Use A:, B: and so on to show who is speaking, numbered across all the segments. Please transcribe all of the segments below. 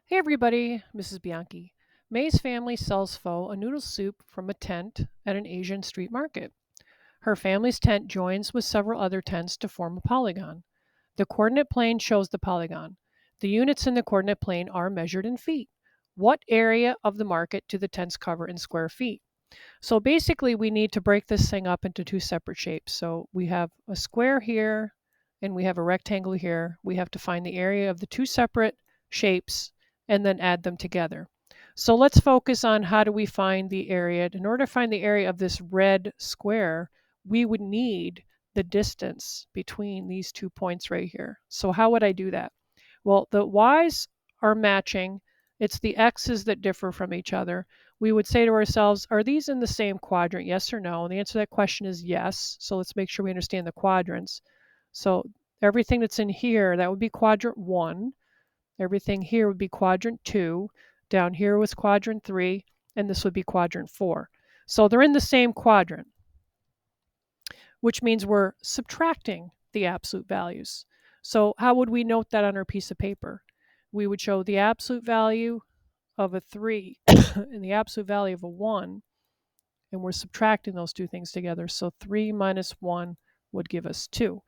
A: Hey everybody, Mrs. Bianchi. May's family sells pho, a noodle soup from a tent at an Asian street market. Her family's tent joins with several other tents to form a polygon. The coordinate plane shows the polygon. The units in the coordinate plane are measured in feet. What area of the market do the tents cover in square feet? So basically, we need to break this thing up into two separate shapes. So we have a square here and we have a rectangle here. We have to find the area of the two separate shapes and then add them together. So let's focus on how do we find the area. In order to find the area of this red square, we would need the distance between these 2 points right here. So how would I do that? Well, the y's are matching. It's the x's that differ from each other. We would say to ourselves, are these in the same quadrant, yes or no? And the answer to that question is yes. So let's make sure we understand the quadrants. So everything that's in here, that would be quadrant 1. Everything here would be quadrant 2. Down here was quadrant 3, and this would be quadrant 4. So they're in the same quadrant, which means we're subtracting the absolute values. So how would we note that on our piece of paper? We would show the absolute value of a 3 and the absolute value of a 1, and we're subtracting those two things together. So 3 minus 1 would give us 2.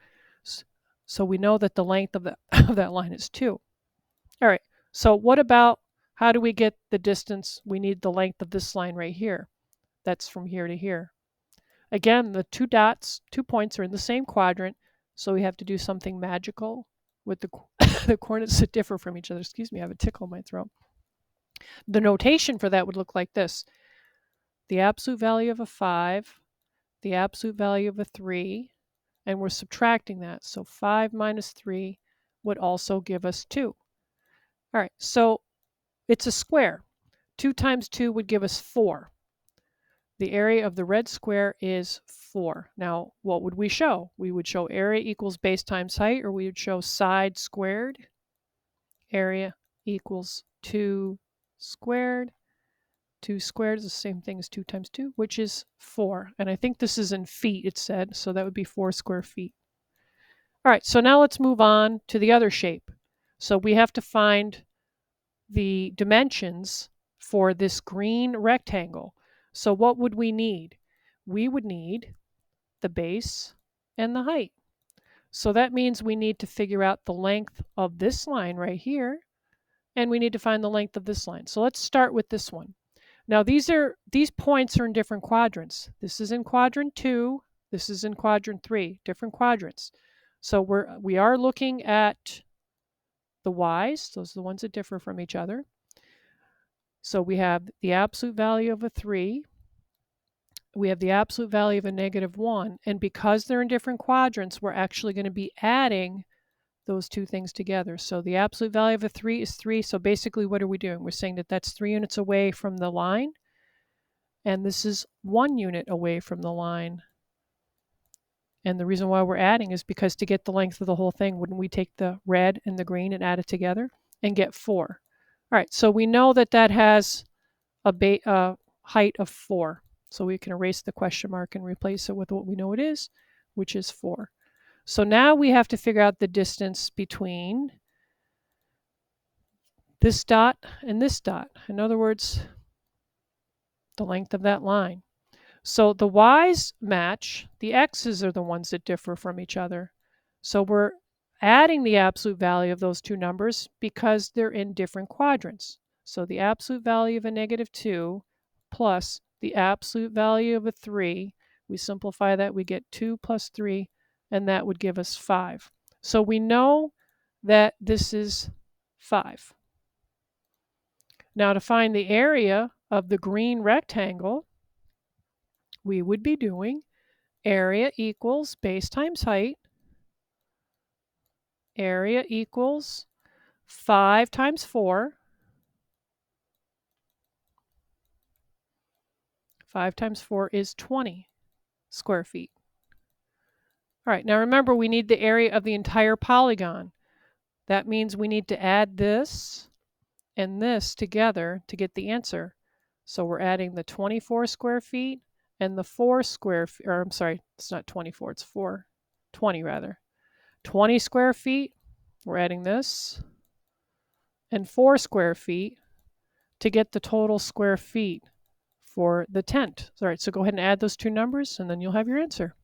A: So we know that the length of that line is 2. All right, so what about, how do we get the distance? We need the length of this line right here. That's from here to here. Again, the 2 points are in the same quadrant, so we have to do something magical with the, the coordinates that differ from each other. Excuse me, I have a tickle in my throat. The notation for that would look like this. The absolute value of a 5, the absolute value of a 3, and we're subtracting that. So 5 minus 3 would also give us 2. All right, so it's a square. 2 times 2 would give us 4. The area of the red square is 4. Now, what would we show? We would show area equals base times height, or we would show side squared. Area equals 2 squared. 2 squared is the same thing as 2 times 2, which is 4. And I think this is in feet, it said, so that would be 4 square feet. All right, so now let's move on to the other shape. So we have to find the dimensions for this green rectangle. So what would we need? We would need the base and the height. So that means we need to figure out the length of this line right here, and we need to find the length of this line. So let's start with this one. Now these points are in different quadrants. This is in quadrant 2, this is in quadrant 3, different quadrants. So we are looking at the y's, those are the ones that differ from each other. So we have the absolute value of a 3, we have the absolute value of a -1, and because they're in different quadrants, we're actually going to be adding those two things together. So the absolute value of a 3 is 3, so basically what are we doing? We're saying that that's 3 units away from the line, and this is 1 unit away from the line. And the reason why we're adding is because to get the length of the whole thing, wouldn't we take the red and the green and add it together and get 4? All right, so we know that that has a height of 4. So we can erase the question mark and replace it with what we know it is, which is 4. So now we have to figure out the distance between this dot and this dot. In other words, the length of that line. So the y's match, the x's are the ones that differ from each other. So we're adding the absolute value of those two numbers because they're in different quadrants. So the absolute value of a -2 plus the absolute value of a 3, we simplify that, we get 2 plus 3, and that would give us 5. So we know that this is 5. Now to find the area of the green rectangle, we would be doing area equals base times height. Area equals 5 times 4. 5 times 4 is 20 square feet. All right, now remember we need the area of the entire polygon. That means we need to add this and this together to get the answer. So we're adding the 24 square feet and the 4 square feet, or I'm sorry, it's not 24, it's 20 rather. 20 square feet, we're adding this, and 4 square feet to get the total square feet for the tent. All right, so go ahead and add those two numbers, and then you'll have your answer.